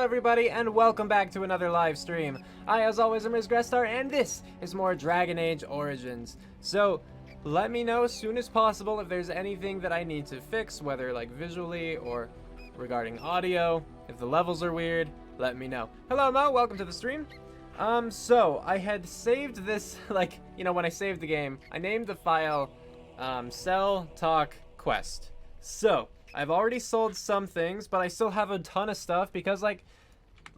everybody, and welcome back to another live stream. I, as always, am Grestar, and this is more Dragon Age Origins. So, let me know as soon as possible if there's anything that I need to fix, whether like visually or regarding audio. If the levels are weird, let me know. Hello, Mo, welcome to the stream. So, I had saved this, like, you know, when I saved the game, I named the file, Sell, Talk, Quest. So, I've already sold some things, but I still have a ton of stuff because, like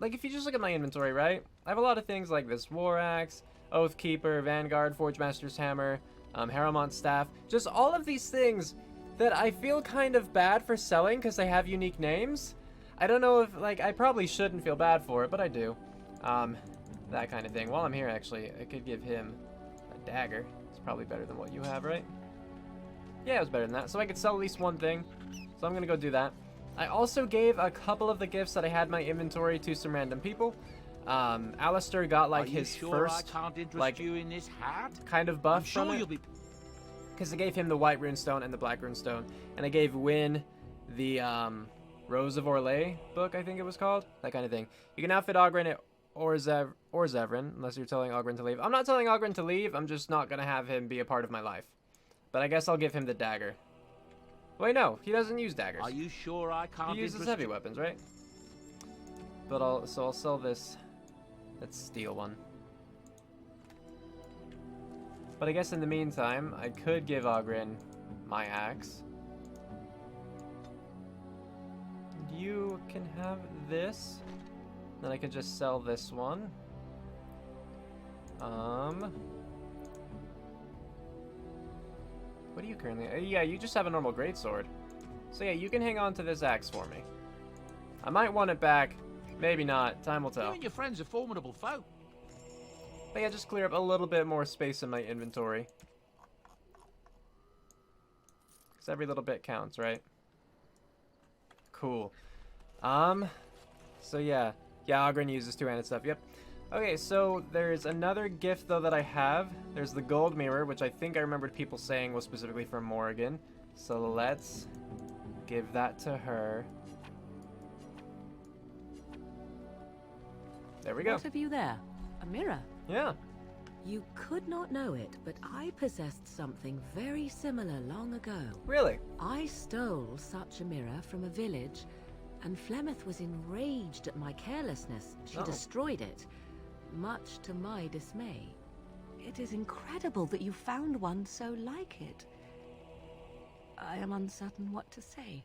if you just look at my inventory, right? I have a lot of things like this War Axe, Oathkeeper, Vanguard, Forge Master's Hammer, Harrowmont's Staff. Just all of these things that I feel kind of bad for selling because they have unique names. I don't know if, like, I probably shouldn't feel bad for it, but I do. That kind of thing. While I'm here, actually, I could give him a dagger. It's probably better than what you have, right? Yeah, it was better than that. So I could sell at least one thing. So I'm gonna go do that. I also gave a couple of the gifts that I had in my inventory to some random people. Alistair got like his first like kind of buff from it, because I gave him the white runestone and the black runestone, and I gave Wynn the Rose of Orlais book, I think it was called, that kind of thing. You can outfit Oghren or Zevran, unless you're telling Oghren to leave. I'm not telling Oghren to leave. I'm just not gonna have him be a part of my life. But I guess I'll give him the dagger. Wait, no, he doesn't use daggers. Are you sure I can't? He uses heavy weapons, right? But I'll sell this. Let's steal one. But I guess in the meantime, I could give Oghren my axe. You can have this. Then I could just sell this one. What do you currently... yeah, you just have a normal greatsword. So yeah, you can hang on to this axe for me. I might want it back. Maybe not. Time will tell. You and your friends are formidable foe. But yeah, just clear up a little bit more space in my inventory. Because every little bit counts, right? Cool. So yeah. Yeah, Oghren uses two-handed stuff. Yep. Okay, so there's another gift, though, that I have. There's the gold mirror, which I think I remembered people saying was specifically for Morrigan. So let's give that to her. There we go. What have you there? A mirror? Yeah. You could not know it, but I possessed something very similar long ago. Really? I stole such a mirror from a village, and Flemeth was enraged at my carelessness. She destroyed it, much to my dismay. It is incredible that you found one so like it. I am uncertain what to say.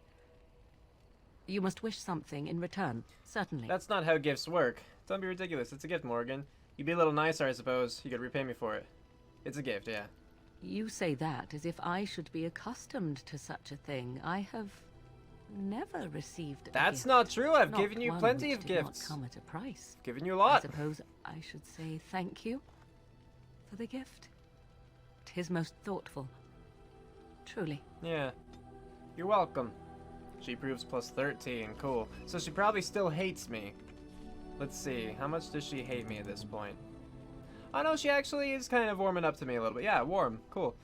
You must wish something in return, certainly. That's not how gifts work. Don't be ridiculous. It's a gift, Morrigan. You'd be a little nicer, I suppose. You could repay me for it. It's a gift, yeah. You say that as if I should be accustomed to such a thing. I have never received a That's gift. Not true. I've Not given you one plenty which of did gifts. Not come at a price. Given you a lot. I suppose I should say thank you for the gift. 'Tis most thoughtful. Truly. Yeah. You're welcome. She proves plus 13. Cool. So she probably still hates me. Let's see. How much does she hate me at this point? Oh no, she actually is kind of warming up to me a little bit. Yeah, warm. Cool.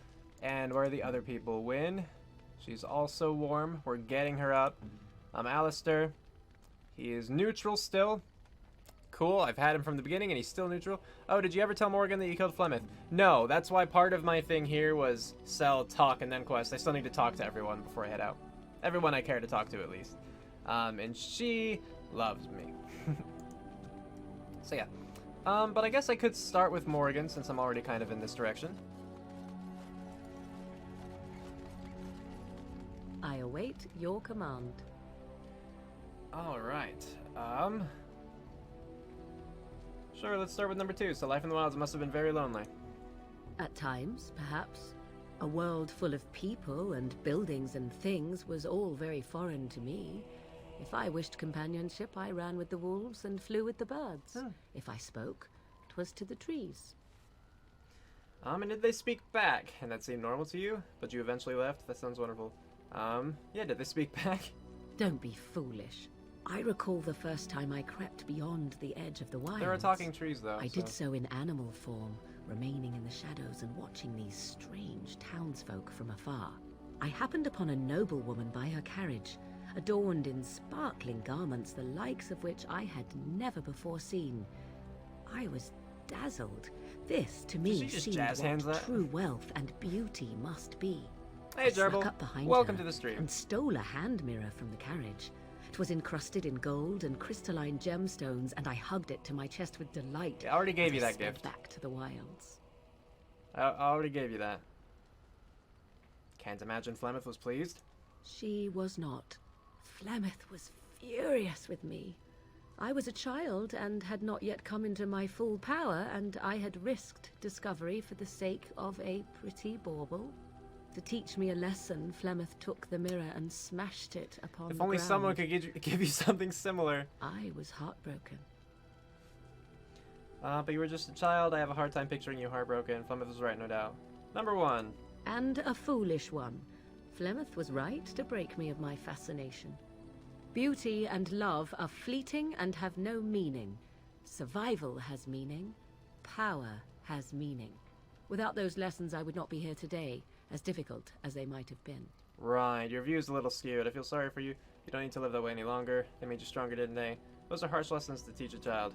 And where are the other people? Wynn. She's also warm. We're getting her up. Alistair. He is neutral still. Cool. I've had him from the beginning and he's still neutral. Oh, did you ever tell Morrigan that you killed Flemeth? No, that's why part of my thing here was sell, talk, and then quest. I still need to talk to everyone before I head out. Everyone I care to talk to, at least. And she loves me. So yeah. But I guess I could start with Morrigan since I'm already kind of in this direction. I await your command. Alright. Sure, let's start with number 2. So life in the wilds must have been very lonely. At times, perhaps. A world full of people and buildings and things was all very foreign to me. If I wished companionship, I ran with the wolves and flew with the birds. If I spoke, 'twas to the trees. And did they speak back? And that seemed normal to you? But you eventually left? That sounds wonderful. Yeah, did they speak back? Don't be foolish. I recall the first time I crept beyond the edge of the wilds. There are talking trees, though. I did so in animal form, remaining in the shadows and watching these strange townsfolk from afar. I happened upon a noblewoman by her carriage, adorned in sparkling garments the likes of which I had never before seen. I was dazzled. This, to me, she just seemed jazz hands what that? true wealth and beauty must be. Hey, I snuck Gerbil. up behind Welcome her to the stream. and stole a hand mirror from the carriage. It was encrusted in gold and crystalline gemstones, and I hugged it to my chest with delight. I already gave as you I that sped gift. back to the wilds. I already gave you that. Can't imagine Flemeth was pleased. She was not. Flemeth was furious with me. I was a child and had not yet come into my full power, and I had risked discovery for the sake of a pretty bauble. To teach me a lesson, Flemeth took the mirror and smashed it upon the If only ground. someone could give you something similar. I was heartbroken. But you were just a child. I have a hard time picturing you heartbroken. Flemeth was right, no doubt. Number 1. And a foolish one. Flemeth was right to break me of my fascination. Beauty and love are fleeting and have no meaning. Survival has meaning. Power has meaning. Without those lessons, I would not be here today, as difficult as they might have been. Right, your view is a little skewed. I feel sorry for you. You don't need to live that way any longer. They made you stronger, didn't they? Those are harsh lessons to teach a child.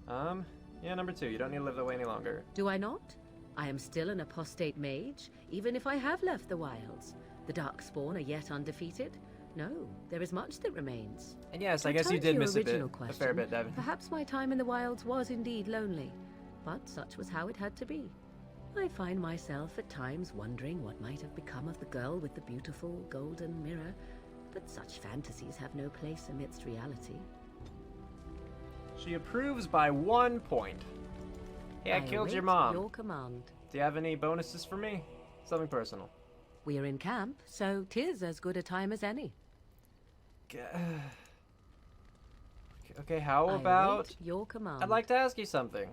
Yeah, number 2. You don't need to live that way any longer. Do I not? I am still an apostate mage, even if I have left the wilds. The Darkspawn are yet undefeated. No, there is much that remains. And yes, To I guess you return to did your miss a original fair bit, Devin. Perhaps my time in the wilds was indeed lonely, but such was how it had to be. I find myself at times wondering what might have become of the girl with the beautiful golden mirror, but such fantasies have no place amidst reality. She approves by 1 point. Hey, I killed your await mom. Your command. Do you have any bonuses for me? Something personal. We are in camp, so 'tis as good a time as any. Okay, how I about... await your command. I'd like to ask you something.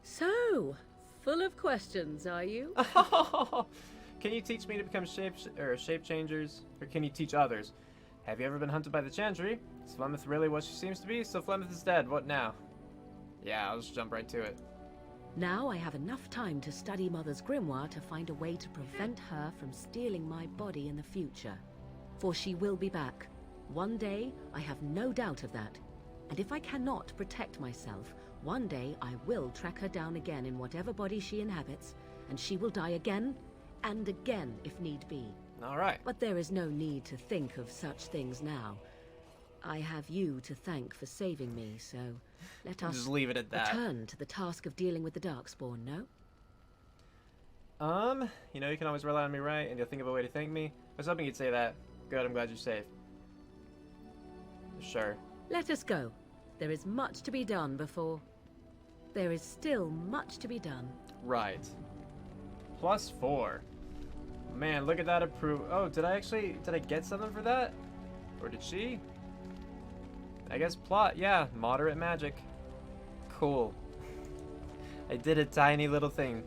So, full of questions, are you? Can you teach me to become shape changers? Or can you teach others? Have you ever been hunted by the Chantry? Is Flemeth really what she seems to be? So Flemeth is dead. What now? Yeah, I'll just jump right to it. Now I have enough time to study Mother's grimoire to find a way to prevent her from stealing my body in the future. For she will be back. One day, I have no doubt of that. And if I cannot protect myself, one day I will track her down again in whatever body she inhabits, and she will die again and again if need be. All right. But there is no need to think of such things now. I have you to thank for saving me, so let us Just leave it at that. return to the task of dealing with the Darkspawn, no? You know, you can always rely on me, right? And you'll think of a way to thank me. I was hoping you'd say that. Good, I'm glad you're safe. Sure. Let us go. There is much to be done before... There is still much to be done. Right. +4. Man, look at that approve. Oh, did I get something for that? Or did she? I guess plot, yeah, moderate magic. Cool. I did a tiny little thing.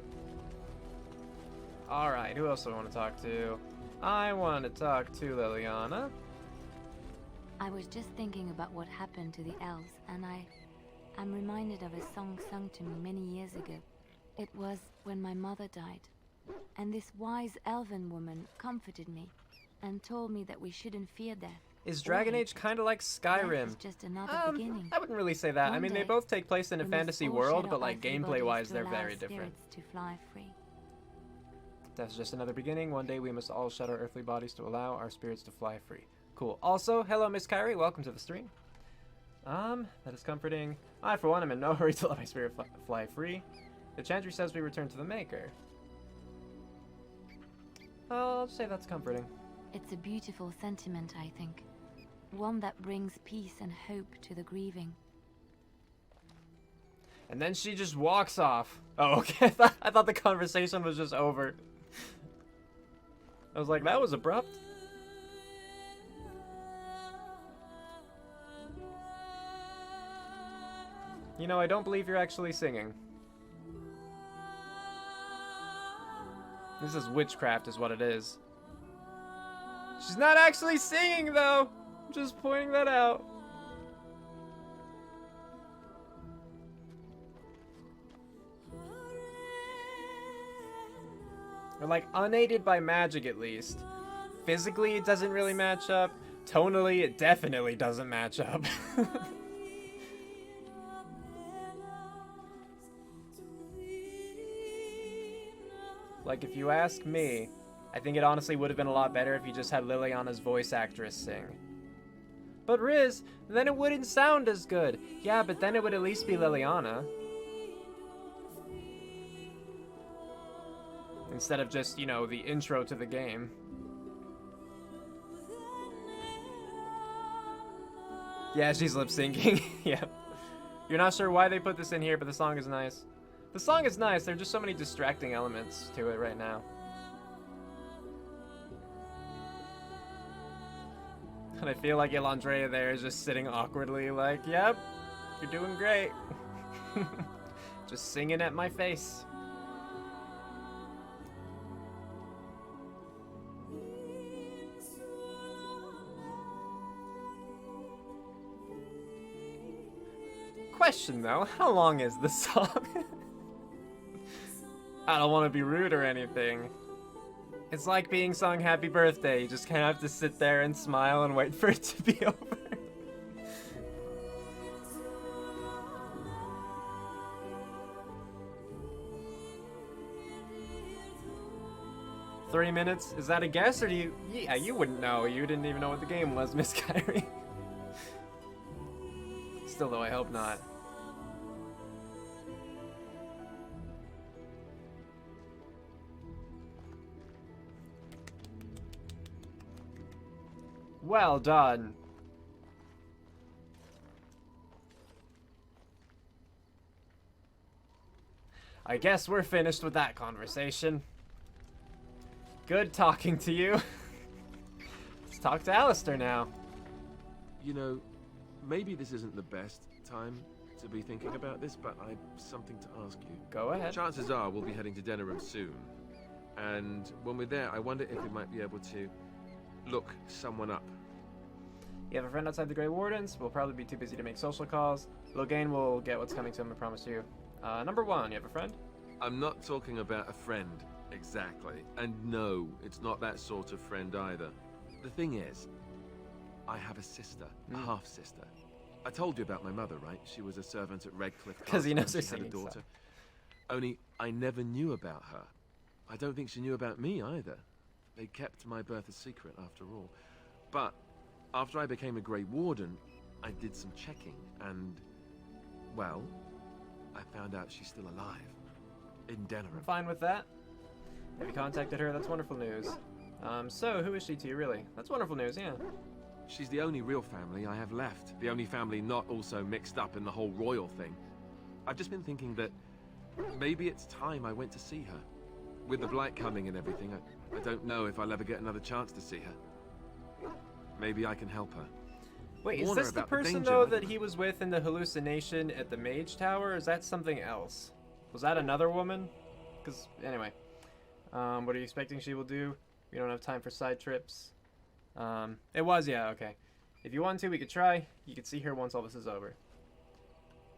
Alright, who else do I want to talk to? I want to talk to Liliana. I was just thinking about what happened to the elves, and I'm reminded of a song sung to me many years ago. It was when my mother died, and this wise elven woman comforted me and told me that we shouldn't fear death. Is or Dragon hate Age it. kind of like Death Skyrim? is just another beginning. I wouldn't really say that. I One mean, they day, both take place in a we must fantasy all world, shed but our like earthly gameplay-wise, bodies to they're allow very different. spirits to fly free. That's just another beginning. One day we must all shed our earthly bodies to allow our spirits to fly free. Cool. Also, hello, Miss Kyrie. Welcome to the stream. That is comforting. I, for one, am in no hurry to let my spirit fly free. The Chantry says we return to the Maker. I'll say that's comforting. It's a beautiful sentiment, I think. One that brings peace and hope to the grieving. And then she just walks off. Oh, okay. I thought the conversation was just over. I was like, that was abrupt. You know, I don't believe you're actually singing. This is witchcraft is what it is. She's not actually singing, though. I'm just pointing that out. Or like unaided by magic at least. Physically it doesn't really match up, tonally, it definitely doesn't match up. Like, if you ask me, I think it honestly would have been a lot better if you just had Liliana's voice actress sing. But Riz, then it wouldn't sound as good. Yeah, but then it would at least be Liliana. Instead of just, you know, the intro to the game. Yeah, she's lip syncing. Yeah. You're not sure why they put this in here, but the song is nice. The song is nice, there are just so many distracting elements to it right now. And I feel like Elandrea there is just sitting awkwardly like, yep, you're doing great. Just singing at my face. Question though, how long is the song? I don't want to be rude or anything. It's like being sung happy birthday. You just kind of have to sit there and smile and wait for it to be over. 3 minutes? Is that a guess or do you... Yeah, you wouldn't know. You didn't even know what the game was, Miss Kyrie. Still though, I hope not. Well done. I guess we're finished with that conversation. Good talking to you. Let's talk to Alistair now. You know, maybe this isn't the best time to be thinking about this, but I've something to ask you. Go ahead. Chances are we'll be heading to Denerim soon. And when we're there, I wonder if we might be able to look someone up. You have a friend outside the Grey Wardens. We'll probably be too busy to make social calls. Logain will get what's coming to him, I promise you. Number 1, you have a friend? I'm not talking about a friend, exactly. And no, it's not that sort of friend either. The thing is, I have a sister, a half-sister. I told you about my mother, right? She was a servant at Redcliffe Castle. 'Cause he knows and her she had a singing daughter. stuff. Only I never knew about her. I don't think she knew about me either. They kept my birth a secret after all. But after I became a Grey Warden, I did some checking and, well, I found out she's still alive. In Denerim. I'm fine with that. Have you contacted her? That's wonderful news. So who is she to you, really? That's wonderful news, yeah. She's the only real family I have left. The only family not also mixed up in the whole royal thing. I've just been thinking that maybe it's time I went to see her. With the blight coming and everything, I don't know if I'll ever get another chance to see her. Maybe I can help her. Wait, is Warn her this the about the person, danger, though, I don't that know. he was with in the hallucination at the Mage Tower? Or is that something else? Was that another woman? Because, anyway. What are you expecting she will do? We don't have time for side trips. It was, yeah, okay. If you want to, we could try. You could see her once all this is over.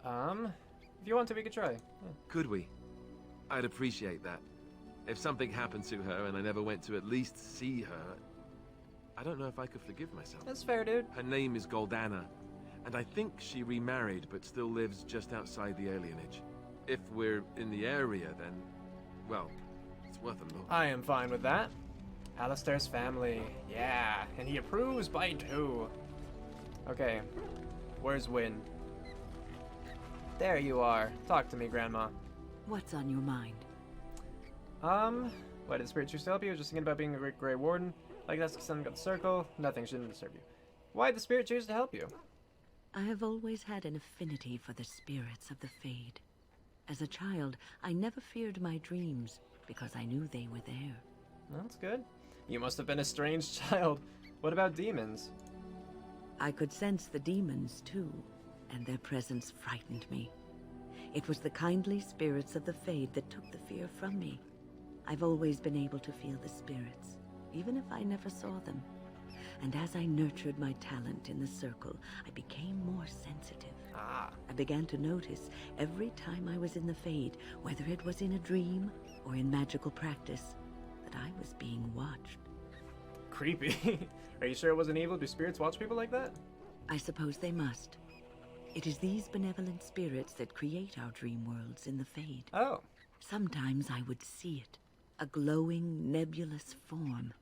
If you want to, we could try. Yeah. Could we? I'd appreciate that. If something happened to her and I never went to at least see her, I don't know if I could forgive myself. That's fair, dude. Her name is Goldana, and I think she remarried but still lives just outside the alienage. If we're in the area, then, well, it's worth a look. I am fine with that. Alistair's family. Yeah, and he approves by 2. Okay, where's Wynn? There you are. Talk to me, Grandma. What's on your mind? Why did the spirit choose to help you? Just thinking about being a great Grey Warden. Like that's something got the circle. Nothing shouldn't disturb you. Why did the spirit choose to help you? I have always had an affinity for the spirits of the Fade. As a child, I never feared my dreams because I knew they were there. That's good. You must have been a strange child. What about demons? I could sense the demons, too, and their presence frightened me. It was the kindly spirits of the Fade that took the fear from me. I've always been able to feel the spirits, even if I never saw them. And as I nurtured my talent in the circle, I became more sensitive. Ah. I began to notice every time I was in the Fade, whether it was in a dream or in magical practice, that I was being watched. Creepy. Are you sure it wasn't evil? Do spirits watch people like that? I suppose they must. It is these benevolent spirits that create our dream worlds in the Fade. Oh. Sometimes I would see it, a glowing, nebulous form.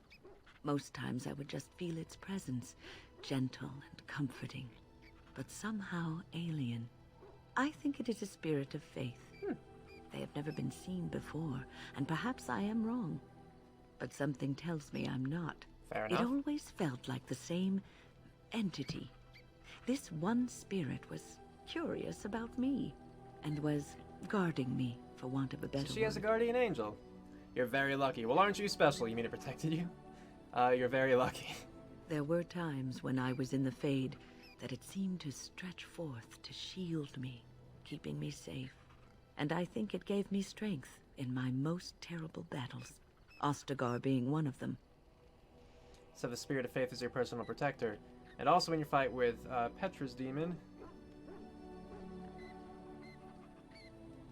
Most times I would just feel its presence, gentle and comforting, but somehow alien. I think it is a spirit of faith. They have never been seen before, and perhaps I am wrong. But something tells me I'm not. Fair enough. It always felt like the same entity. This one spirit was curious about me, and was guarding me, for want of a better So she has a word. guardian angel. You're very lucky. Well, aren't you special? You mean it protected you? You're very lucky. There were times when I was in the Fade that it seemed to stretch forth to shield me, keeping me safe. And I think it gave me strength in my most terrible battles, Ostagar being one of them. So the spirit of faith is your personal protector. And also when you fight with Petra's demon.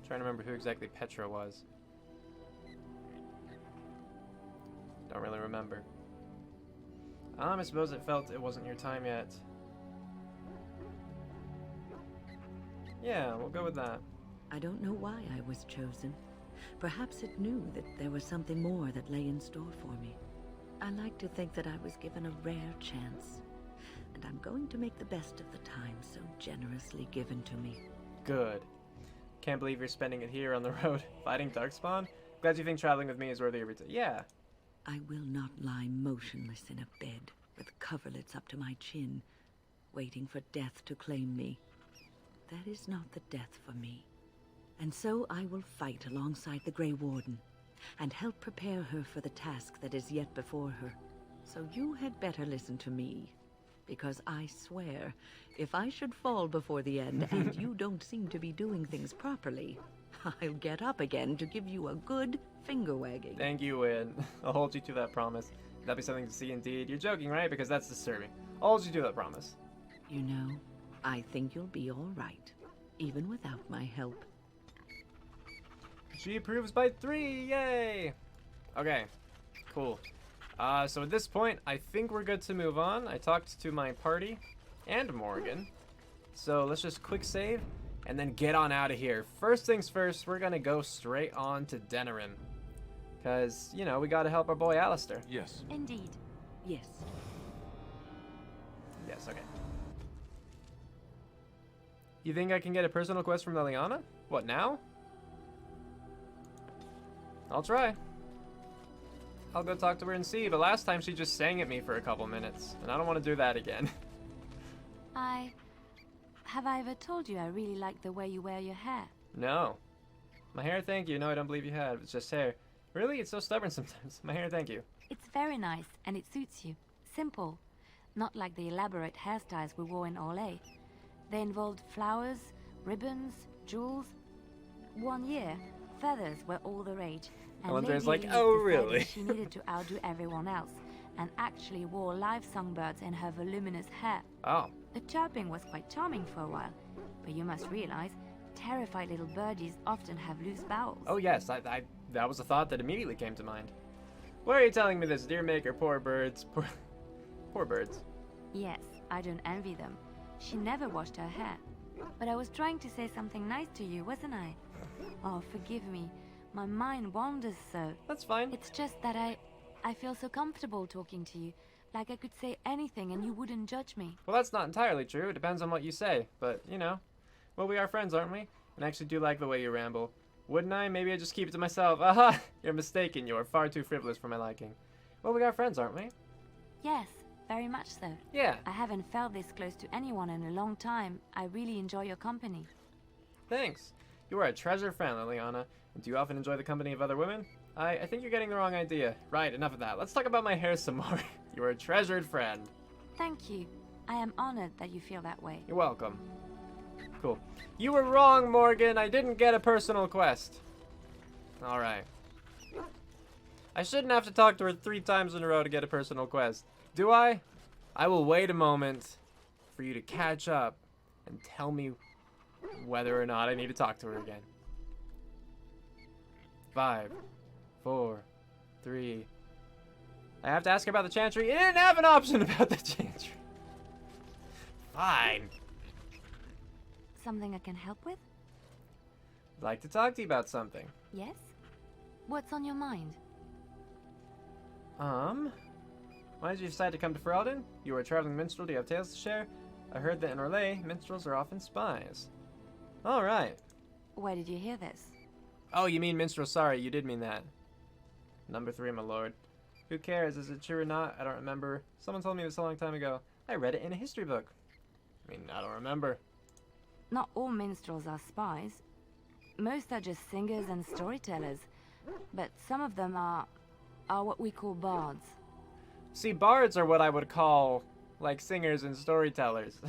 Trying to remember who exactly Petra was. Don't really remember. I suppose it felt it wasn't your time yet. Yeah, we'll go with that. I don't know why I was chosen. Perhaps it knew that there was something more that lay in store for me. I like to think that I was given a rare chance, and I'm going to make the best of the time so generously given to me. Good. Can't believe you're spending it here on the road fighting Darkspawn. Glad you think traveling with me is worthy of your time. Yeah. I will not lie motionless in a bed with coverlets up to my chin, waiting for death to claim me. That is not the death for me. And so I will fight alongside the Grey Warden, and help prepare her for the task that is yet before her. So you had better listen to me, because I swear, if I should fall before the end and you don't seem to be doing things properly, I'll get up again to give you a good finger wagging. Thank you, Win. I'll hold you to that promise. That'd be something to see indeed. You're joking, right? Because that's disturbing. I'll hold you to that promise. You know, I think you'll be all right, even without my help. She approves by 3, yay! Okay, cool. So at this point, I think we're good to move on. I talked to my party and Morgan. So let's just quick save and then get on out of here. First things first, we're gonna go straight on to Denerim. Because, you know, we gotta help our boy Alistair. Yes. Indeed. Yes. Yes, okay. You think I can get a personal quest from Liliana? What, now? I'll try. I'll go talk to her and see, but last time she just sang at me for a couple minutes, and I don't want to do that again. Have I ever told you I really like the way you wear your hair? No. My hair, thank you. No, I don't believe you have. It's just hair. Really? It's so stubborn sometimes. My hair, thank you. It's very nice, and it suits you. Simple. Not like the elaborate hairstyles we wore in Orlais. They involved flowers, ribbons, jewels. One year, feathers were all the rage. And Alundra's Lady like, Elise oh, decided really? She needed to outdo everyone else, and actually wore live songbirds in her voluminous hair. Oh. The chirping was quite charming for a while, but you must realize, terrified little birdies often have loose bowels. Oh, yes. That was a thought that immediately came to mind. Why are you telling me this, dear maker? Poor birds. Poor birds. Yes, I don't envy them. She never washed her hair. But I was trying to say something nice to you, wasn't I? Oh, forgive me. My mind wanders so. That's fine. It's just that I feel so comfortable talking to you. Like I could say anything and you wouldn't judge me. Well, that's not entirely true. It depends on what you say. But, you know. Well, we are friends, aren't we? And I actually do like the way you ramble. Wouldn't I? Maybe I just keep it to myself. Aha! You're mistaken. You're far too frivolous for my liking. Well, we are friends, aren't we? Yes, very much so. Yeah. I haven't felt this close to anyone in a long time. I really enjoy your company. Thanks. You are a treasure friend, Liliana. And do you often enjoy the company of other women? I think you're getting the wrong idea. Right, enough of that. Let's talk about my hair some more. You are a treasured friend. Thank you. I am honored that you feel that way. You're welcome. Cool. You were wrong, Morgan. I didn't get a personal quest. Alright. I shouldn't have to talk to her 3 times in a row to get a personal quest. Do I? I will wait a moment for you to catch up and tell me whether or not I need to talk to her again. 5, 4, 3. I have to ask her about the chantry. It didn't have an option about the chantry. Fine. Something I can help with? I'd like to talk to you about something. Yes? What's on your mind? Why did you decide to come to Ferelden? You are a traveling minstrel. Do you have tales to share? I heard that in Orlais, minstrels are often spies. All right. Where did you hear this? Oh, you mean minstrel. Sorry, you did mean that. Number 3, my lord. Who cares? Is it true or not? I don't remember. Someone told me this a long time ago. I read it in a history book. I mean, I don't remember. Not all minstrels are spies. Most are just singers and storytellers. But some of them are what we call bards. See, bards are what I would call, like, singers and storytellers.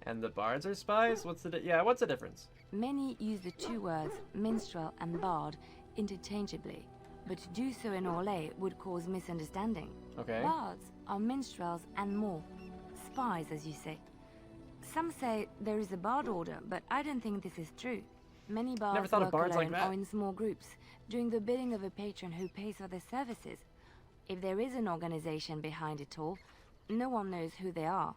And the bards are spies? What's the difference? Many use the two words, minstrel and bard, interchangeably. But to do so in Orlais would cause misunderstanding. Okay. Bards are minstrels and more. Spies, as you say. Some say there is a bard order, but I don't think this is true. Many bards Never thought of work bards like alone that. or in small groups, doing the bidding of a patron who pays for their services. If there is an organization behind it all, no one knows who they are.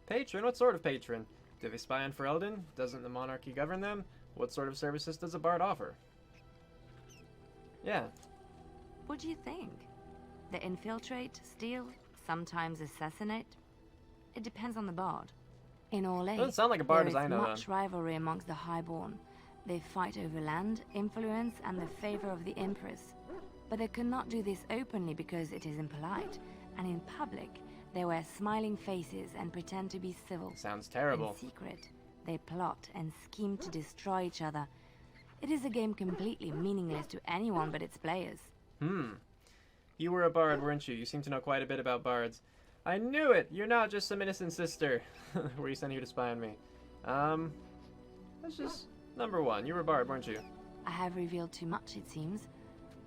Patron? What sort of patron? Do they spy on Ferelden? Doesn't the monarchy govern them? What sort of services does a bard offer? Yeah. What do you think? They infiltrate, steal, sometimes assassinate? It depends on the bard. In Orlais, Doesn't sound like a bard there as I is know much them. rivalry amongst the highborn. They fight over land, influence, and the favor of the empress. But they cannot do this openly because it is impolite. And in public, they wear smiling faces and pretend to be civil. Sounds terrible. In secret, they plot and scheme to destroy each other. It is a game completely meaningless to anyone but its players. You were a bard, weren't you? You seem to know quite a bit about bards. I knew it! You're not just some innocent sister. Were you sending you to spy on me? That's just number 1. You were a bard, weren't you? I have revealed too much, it seems.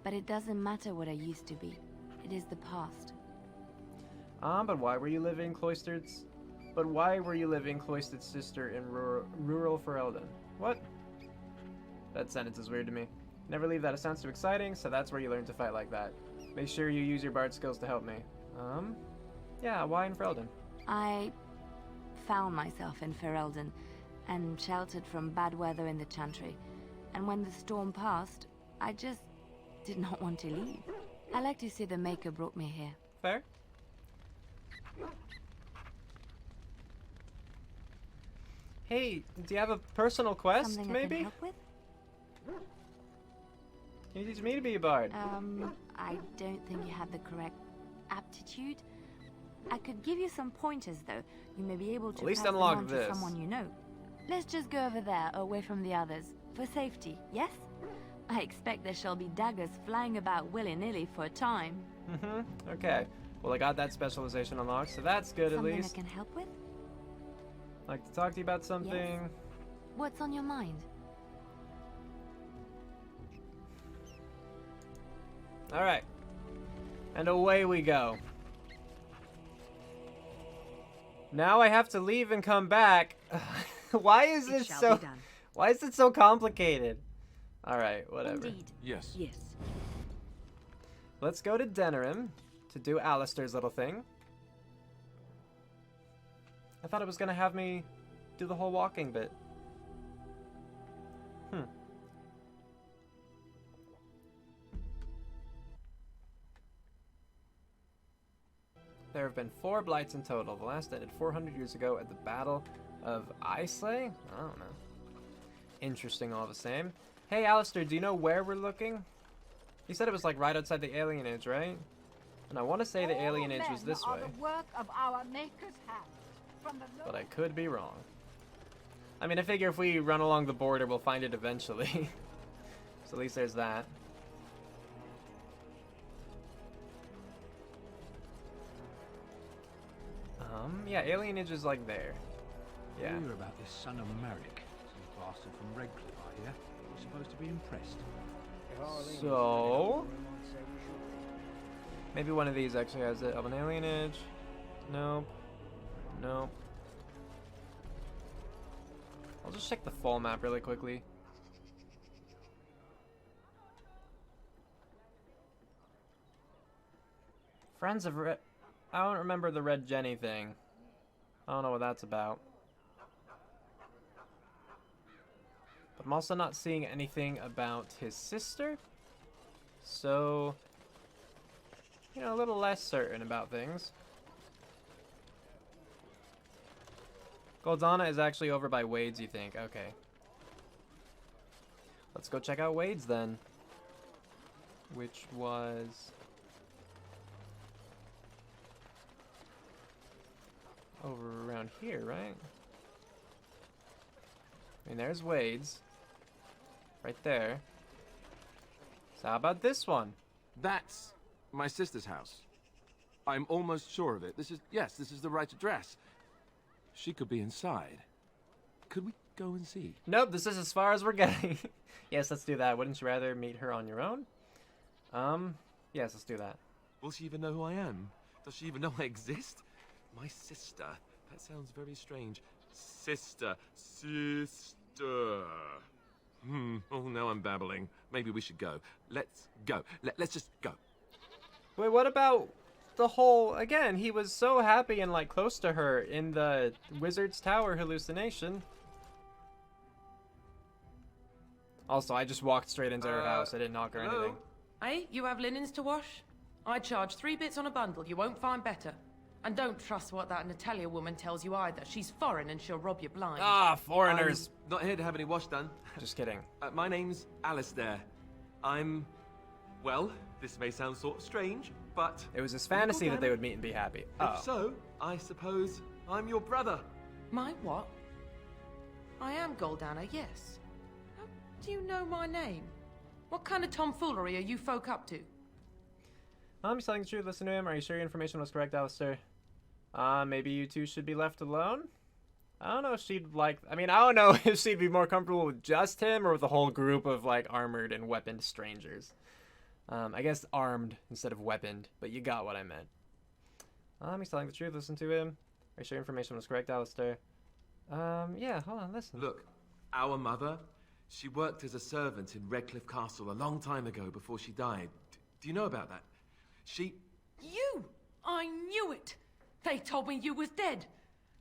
But it doesn't matter what I used to be. It is the past. But why were you living cloistered? But why were you living cloistered sister in rural Ferelden? What? That sentence is weird to me. Never leave that. It sounds too exciting, so that's where you learn to fight like that. Make sure you use your bard skills to help me. Yeah, why in Ferelden? I found myself in Ferelden and sheltered from bad weather in the Chantry. And when the storm passed, I just did not want to leave. I like to say the Maker brought me here. Fair. Hey, do you have a personal quest, Something I maybe? can help with? Can you teach me to be a bard? I don't think you have the correct aptitude. I could give you some pointers, though. You may be able to At least pass them unlock on to this. someone you know. Let's just go over there, away from the others. For safety, yes? I expect there shall be daggers flying about willy-nilly for a time. Okay. Well, I got that specialization unlocked, so that's good at Something least. I can help with? Like to talk to you about something. What's on your mind? Alright. And away we go. Now I have to leave and come back. Why is It it shall so be done. Why is it so complicated? Alright, whatever. Indeed. Yes. Yes. Let's go to Denerim to do Alistair's little thing. I thought it was gonna have me do the whole walking bit. There have been 4 blights in total. The last ended 400 years ago at the Battle of Islay? I don't know. Interesting all the same. Hey, Alistair, do you know where we're looking? You said it was like right outside the alienage, right? And I want to say the alienage was this way. The work of our Maker's hand. From the But I could be wrong. I mean, I figure if we run along the border, we'll find it eventually. So at least there's that. Yeah, alienage is like there. Yeah. Hear about this son of Merrick. Some bastard from Redcliffe, I hear. You're supposed to be impressed. So maybe one of these actually has it of an alienage. Nope. Nope. I'll just check the full map really quickly. Friends of Red... I don't remember the Red Jenny thing. I don't know what that's about. But I'm also not seeing anything about his sister. So, you know, a little less certain about things. Goldana is actually over by Wade's, you think? Okay. Let's go check out Wade's then. Which was... over around here, right? I mean, there's Wade's. Right there. So how about this one? That's my sister's house. I'm almost sure of it. This is the right address. She could be inside. Could we go and see? Nope, this is as far as we're getting. Yes, let's do that. Wouldn't you rather meet her on your own? Yes, let's do that. Will she even know who I am? Does she even know I exist? My sister. That sounds very strange. Sister. Oh, now I'm babbling. Maybe we should go. Let's go. Let's just go. Wait, what about the whole... Again, he was so happy and, like, close to her in the Wizard's Tower hallucination. Also, I just walked straight into her house. I didn't knock or anything. Hey, you have linens to wash? I charge 3 bits on a bundle. You won't find better. And don't trust what that Natalia woman tells you either. She's foreign and she'll rob you blind. Ah, foreigners. I'm not here to have any wash done. Just kidding. My name's Alistair. Well, this may sound sort of strange, but... It was his fantasy that they would meet and be happy. If so, I suppose I'm your brother. My what? I am Goldana, yes. How do you know my name? What kind of tomfoolery are you folk up to? He's telling the truth. Listen to him. Are you sure your information was correct, Alistair? Maybe you two should be left alone? I don't know if she'd like... I mean, I don't know if she'd be more comfortable with just him or with a whole group of, like, armored and weaponed strangers. I guess armed instead of weaponed, but you got what I meant. He's telling the truth. Listen to him. Are you sure your information was correct, Alistair? Yeah, hold on, listen. Look, our mother, she worked as a servant in Redcliffe Castle a long time ago before she died. Do you know about that? You! I knew it! They told me you was dead.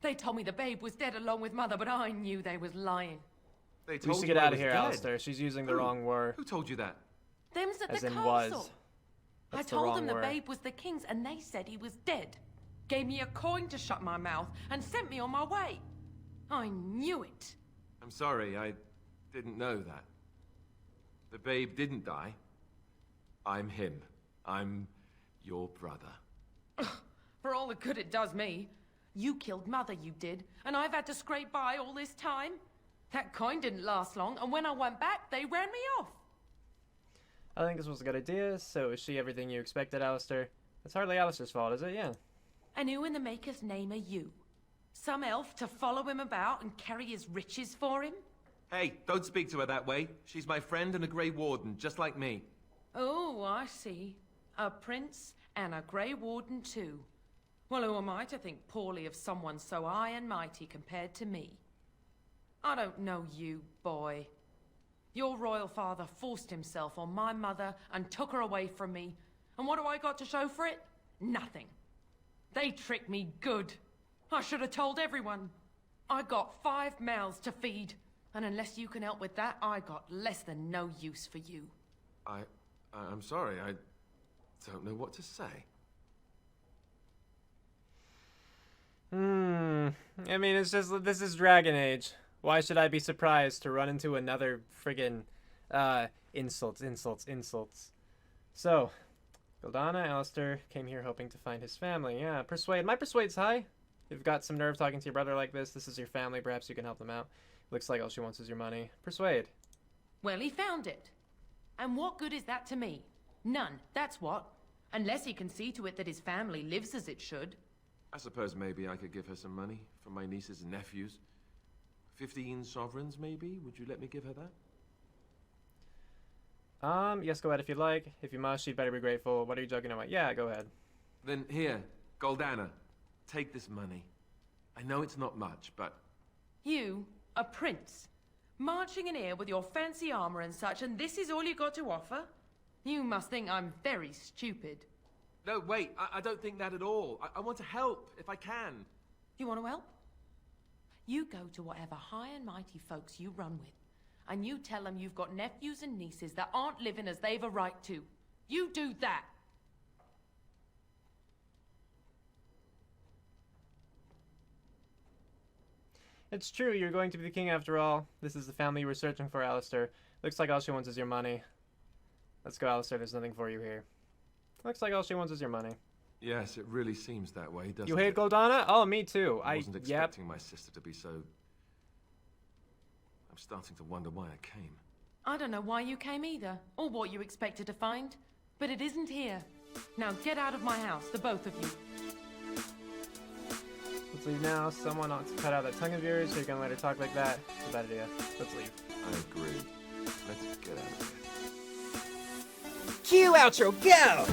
They told me the babe was dead along with mother, but I knew they was lying. They We should get out of here, Alistair. She's using the wrong word. Who told you that? Them's at As the in castle. was. I That's the told wrong them the word. babe was the king's, and they said he was dead. Gave me a coin to shut my mouth, and sent me on my way. I knew it. I'm sorry, I didn't know that. The babe didn't die. I'm him. I'm your brother. For all the good it does me. You killed mother, you did, and I've had to scrape by all this time. That coin didn't last long, and when I went back, they ran me off. I think this was a good idea. So is she everything you expected, Alistair? It's hardly Alistair's fault, is it? Yeah. And who in the Maker's name are you? Some elf to follow him about and carry his riches for him? Hey, don't speak to her that way. She's my friend and a Grey Warden, just like me. Oh, I see. A prince and a Grey Warden too. Well, who am I to think poorly of someone so high and mighty compared to me? I don't know you, boy. Your royal father forced himself on my mother and took her away from me. And what do I got to show for it? Nothing. They tricked me good. I should have told everyone. I got 5 mouths to feed. And unless you can help with that, I got less than no use for you. I'm sorry, I don't know what to say. I mean, it's just... This is Dragon Age. Why should I be surprised to run into another friggin' insults. So, Goldana, Alistair came here hoping to find his family. Yeah, persuade. My persuade's high. You've got some nerve talking to your brother like this. This is your family. Perhaps you can help them out. Looks like all she wants is your money. Persuade. Well, he found it. And what good is that to me? None, that's what. Unless he can see to it that his family lives as it should. I suppose maybe I could give her some money from my nieces and nephews. 15 sovereigns, maybe? Would you let me give her that? Yes, go ahead if you'd like. If you must, she'd better be grateful. What are you joking about? Yeah, go ahead. Then here, Goldana, take this money. I know it's not much, but... You, a prince, marching in here with your fancy armor and such, and this is all you got to offer? You must think I'm very stupid. No, wait, I don't think that at all. I want to help, if I can. You want to help? You go to whatever high and mighty folks you run with, and you tell them you've got nephews and nieces that aren't living as they've a right to. You do that. It's true, you're going to be the king after all. This is the family you were searching for, Alistair. Looks like all she wants is your money. Let's go, Alistair, there's nothing for you here. Looks like all she wants is your money. Yes, it really seems that way, doesn't it? You hate Goldana? Oh, me too. I wasn't expecting my sister to be so... I'm starting to wonder why I came. I don't know why you came either, or what you expected to find, but it isn't here. Now get out of my house, the both of you. Let's leave now. Someone ought to cut out that tongue of yours so you can let her talk like that. It's a bad idea. Let's leave. I agree. Let's get out of here. Cue outro, go!